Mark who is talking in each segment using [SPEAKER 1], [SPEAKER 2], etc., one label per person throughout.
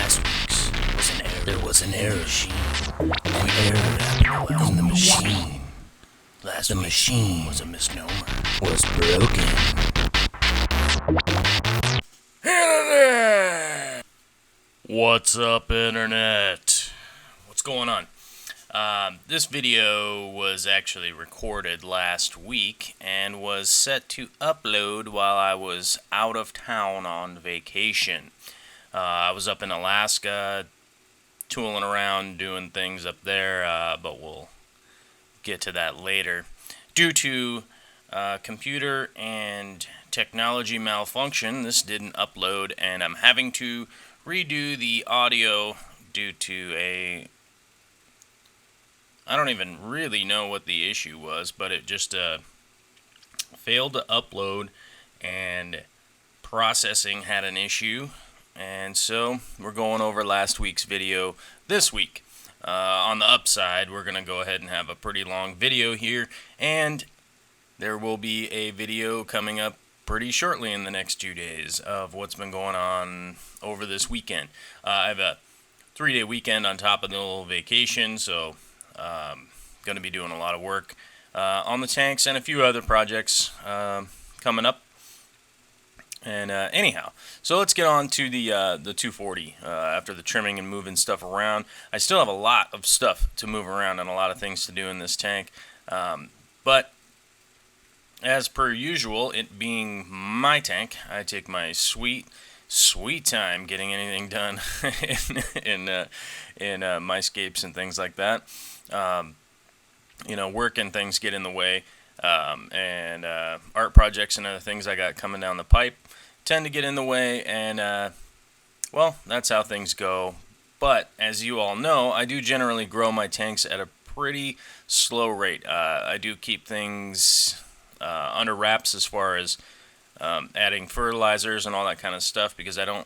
[SPEAKER 1] last week's was an error. There was an error. An error in the machine. The machine was a misnomer. Was broken. Internet! What's up, Internet? What's going on? This video was actually recorded last week and was set to upload while I was out of town on vacation. I was up in Alaska, tooling around, doing things up there, but we'll get to that later. Due to computer and technology malfunction, this didn't upload, and I'm having to redo the audio due to I don't even really know what the issue was, but it just failed to upload, and processing had an issue, and so we're going over last week's video this week. On the upside, we're going to go ahead and have a pretty long video here, and there will be a video coming up pretty shortly in the next 2 days of what's been going on over this weekend. I have a 3-day weekend on top of the little vacation, so going to be doing a lot of work on the tanks and a few other projects coming up. And anyhow, so let's get on to the 240 after the trimming and moving stuff around. I still have a lot of stuff to move around and a lot of things to do in this tank. But as per usual, it being my tank, I take my sweet time getting anything done in my scapes and things like that. Work and things get in the way, and art projects and other things I got coming down the pipe tend to get in the way, and well, that's how things go. But as you all know, I do generally grow my tanks at a pretty slow rate. I do keep things under wraps as far as adding fertilizers and all that kind of stuff, because I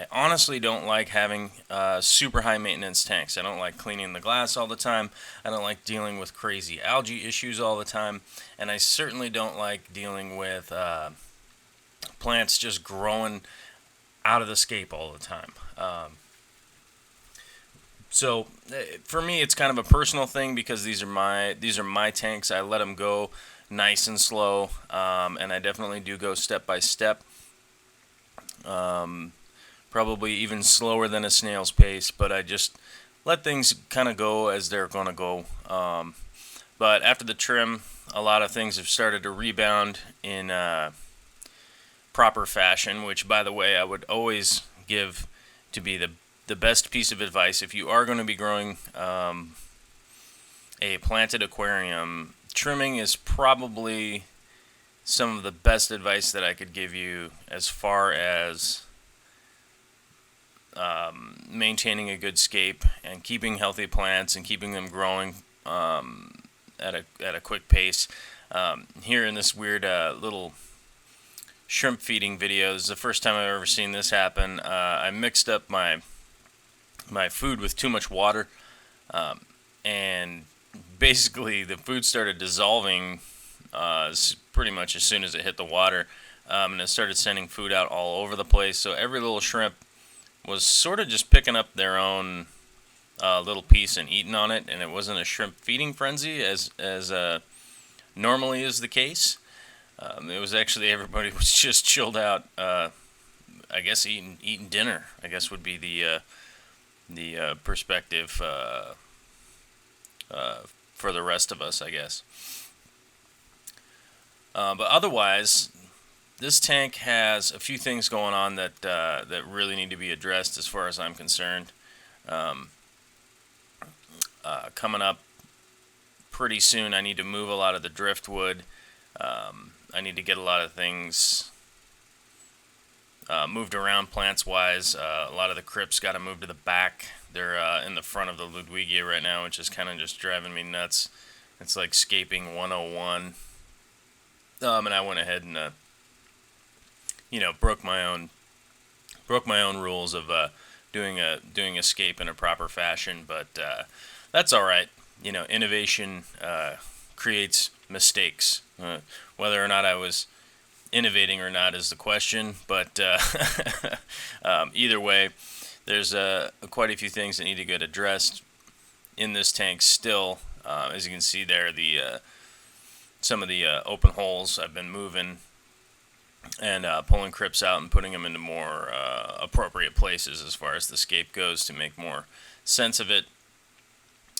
[SPEAKER 1] honestly don't like having super high maintenance tanks. I don't like cleaning the glass all the time. I don't like dealing with crazy algae issues all the time, and I certainly don't like dealing with plants just growing out of the scape all the time. So for me, it's kind of a personal thing, because these are my tanks. I let them go nice and slow, and I definitely do go step by step. Probably even slower than a snail's pace, but I just let things kind of go as they're going to go. But after the trim, a lot of things have started to rebound in proper fashion, which, by the way, I would always give to be the best piece of advice. If you are going to be growing a planted aquarium, trimming is probably some of the best advice that I could give you as far as maintaining a good scape and keeping healthy plants and keeping them growing at a quick pace. Here in this weird little shrimp feeding video, this is the first time I've ever seen this happen. I mixed up my food with too much water, and basically the food started dissolving pretty much as soon as it hit the water, and it started sending food out all over the place. So every little shrimp was sort of just picking up their own little piece and eating on it, and it wasn't a shrimp feeding frenzy as normally is the case. It was actually, everybody was just chilled out, I guess eating dinner, I guess would be the perspective for the rest of us, I guess. But otherwise, this tank has a few things going on that really need to be addressed as far as I'm concerned. Coming up pretty soon, I need to move a lot of the driftwood. I need to get a lot of things moved around plants-wise. A lot of the crypts got to move to the back. They're in the front of the Ludwigia right now, which is kind of just driving me nuts. It's like scaping 101. And I went ahead and broke my own rules of doing a scape in a proper fashion, but that's all right. Innovation creates mistakes. Whether or not I was innovating or not is the question, but either way, there's quite a few things that need to get addressed in this tank still. As you can see there, some of the open holes I've been moving and pulling crypts out and putting them into more appropriate places as far as the scape goes to make more sense of it.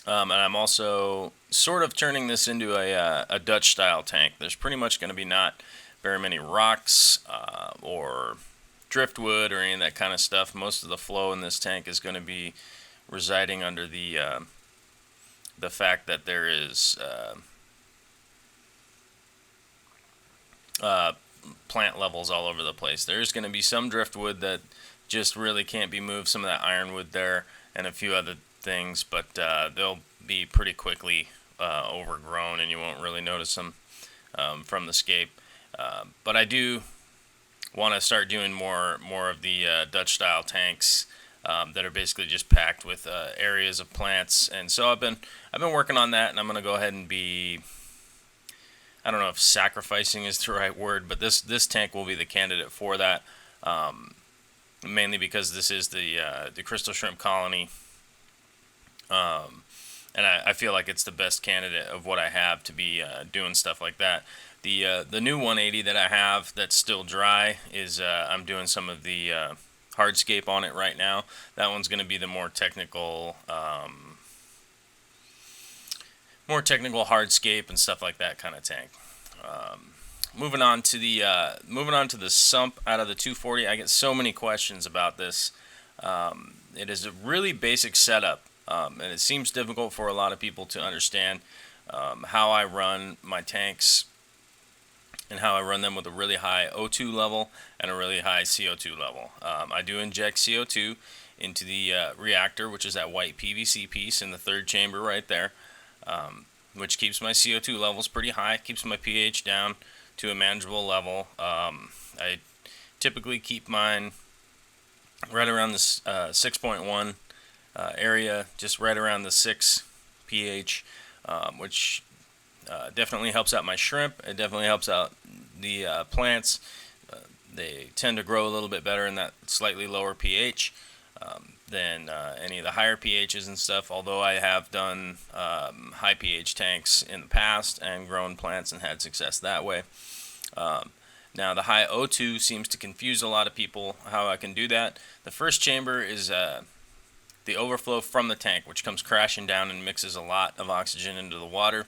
[SPEAKER 1] And I'm also sort of turning this into a Dutch style tank. There's pretty much going to be not very many rocks or driftwood or any of that kind of stuff. Most of the flow in this tank is going to be residing under the fact that there is plant levels all over the place. There's going to be some driftwood that just really can't be moved, some of that ironwood there, and a few other things, but they'll be pretty quickly overgrown, and you won't really notice them from the scape. But I do want to start doing more of the Dutch style tanks that are basically just packed with areas of plants, and so I've been working on that, and I'm going to go ahead and be, I don't know if sacrificing is the right word, but this tank will be the candidate for that, mainly because this is the crystal shrimp colony, and I feel like it's the best candidate of what I have to be doing stuff like that. The new 180 that I have that's still dry is I'm doing some of the hardscape on it right now. That one's going to be the more technical hardscape and stuff like that kind of tank. Moving on to the sump out of the 240. I get so many questions about this. It is a really basic setup, and it seems difficult for a lot of people to understand how I run my tanks and how I run them with a really high O2 level and a really high CO2 level. I do inject CO2 into the reactor, which is that white PVC piece in the third chamber right there, which keeps my CO2 levels pretty high, keeps my pH down to a manageable level. I typically keep mine right around the 6.1 area, just right around the 6 pH, which definitely helps out my shrimp. It definitely helps out the plants. They tend to grow a little bit better in that slightly lower pH than any of the higher pHs and stuff, although I have done high pH tanks in the past and grown plants and had success that way. Now the high O2 seems to confuse a lot of people how I can do that. The first chamber is the overflow from the tank, which comes crashing down and mixes a lot of oxygen into the water.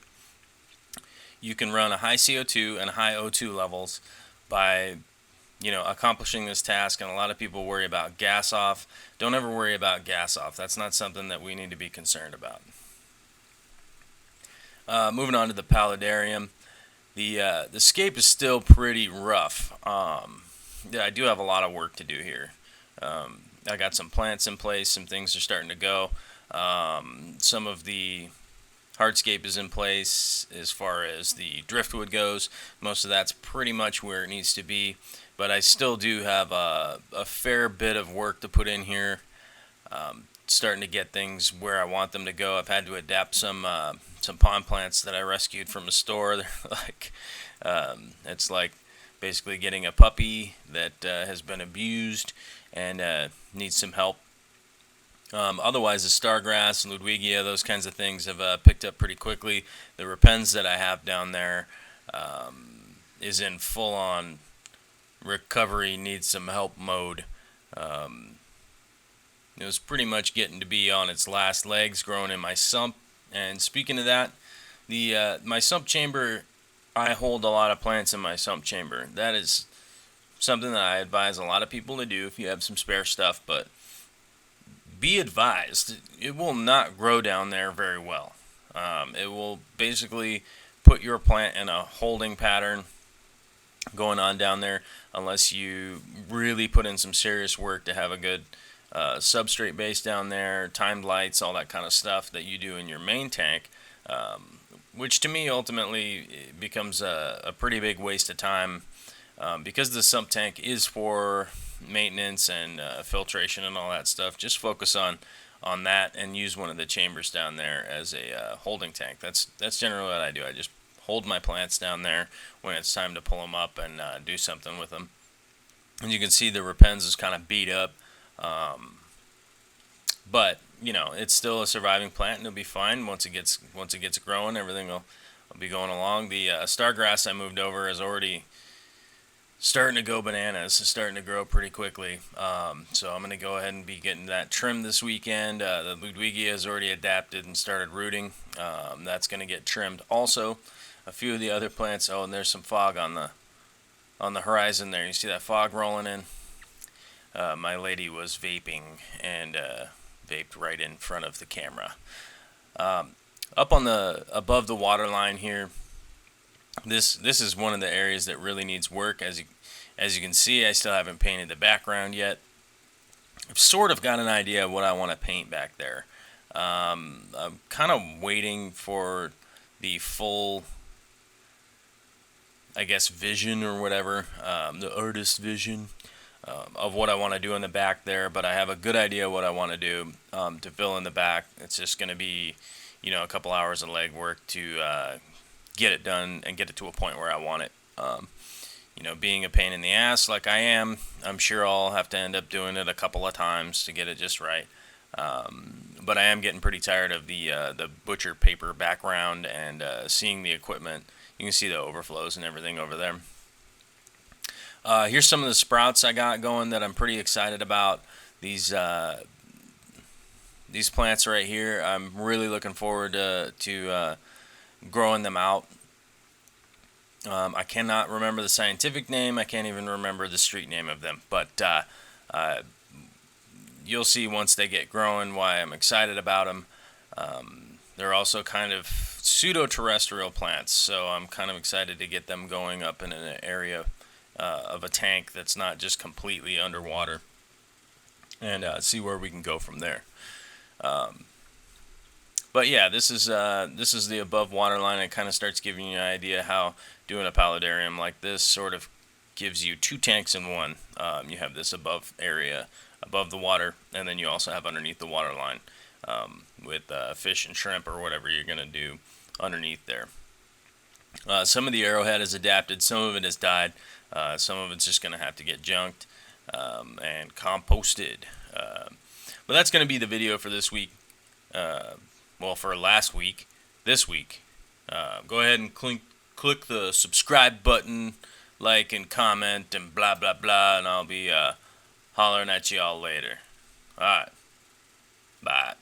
[SPEAKER 1] You can run a high CO2 and high O2 levels by accomplishing this task, and a lot of people worry about gas off. Don't ever worry about gas off. That's not something that we need to be concerned about. Moving on to the paludarium. The scape is still pretty rough. Yeah, I do have a lot of work to do here. I got some plants in place, some things are starting to go. Some of the hardscape is in place as far as the driftwood goes. Most of that's pretty much where it needs to be, but I still do have a fair bit of work to put in here. Starting to get things where I want them to go. I've had to adapt some pond plants that I rescued from a store. They're like, it's like basically getting a puppy that has been abused and needs some help. Otherwise, the stargrass, Ludwigia, those kinds of things have picked up pretty quickly. The repens that I have down there is in full-on recovery, needs some help mode. It was pretty much getting to be on its last legs, growing in my sump. And speaking of that, my sump chamber, I hold a lot of plants in my sump chamber. That is something that I advise a lot of people to do if you have some spare stuff, but be advised, it will not grow down there very well. It will basically put your plant in a holding pattern going on down there unless you really put in some serious work to have a good substrate base down there, timed lights, all that kind of stuff that you do in your main tank, which to me ultimately becomes a pretty big waste of time because the sump tank is for maintenance and filtration and all that stuff. Just focus on that and use one of the chambers down there as a holding tank. That's generally what I do. I just hold my plants down there when it's time to pull them up and do something with them. And you can see the repens is kind of beat up. But you know, it's still a surviving plant, and it'll be fine once it gets growing. Everything will be going along. The stargrass I moved over is already starting to go bananas. It's starting to grow pretty quickly. So I'm going to go ahead and be getting that trimmed this weekend. The Ludwigia has already adapted and started rooting. That's going to get trimmed also. A few of the other plants. Oh, and there's some fog on the horizon there. You see that fog rolling in? My lady was vaping and vaped right in front of the camera. Up on the above the water line here, this is one of the areas that really needs work. As you can see, I still haven't painted the background yet. I've sort of got an idea of what I want to paint back there. I'm kind of waiting for the full, I guess, vision or whatever, the artist vision of what I want to do in the back there. But I have a good idea what I want to do to fill in the back. It's just going to be, you know, a couple hours of legwork to get it done and get it to a point where I want it. You know, being a pain in the ass like I am, I'm sure I'll have to end up doing it a couple of times to get it just right. But I am getting pretty tired of the butcher paper background and seeing the equipment. You can see the overflows and everything over there. Here's some of the sprouts I got going that I'm pretty excited about. These plants right here, I'm really looking forward to growing them out. I cannot remember the scientific name. I can't even remember the street name of them. But you'll see once they get growing why I'm excited about them. They're also kind of pseudo-terrestrial plants, so I'm kind of excited to get them going up in an area of a tank that's not just completely underwater, and see where we can go from there. But yeah, this is the above water line. It kind of starts giving you an idea how doing a paludarium like this sort of gives you two tanks in one. You have this above area, above the water, and then you also have underneath the water line with fish and shrimp or whatever you're going to do underneath there. Some of the arrowhead is adapted, some of it has died, some of it's just going to have to get junked and composted. But that's going to be the video for this week. Well, for last week, this week. Go ahead and click the subscribe button, like and comment and blah, blah, blah, and I'll be hollering at y'all later. Alright, bye.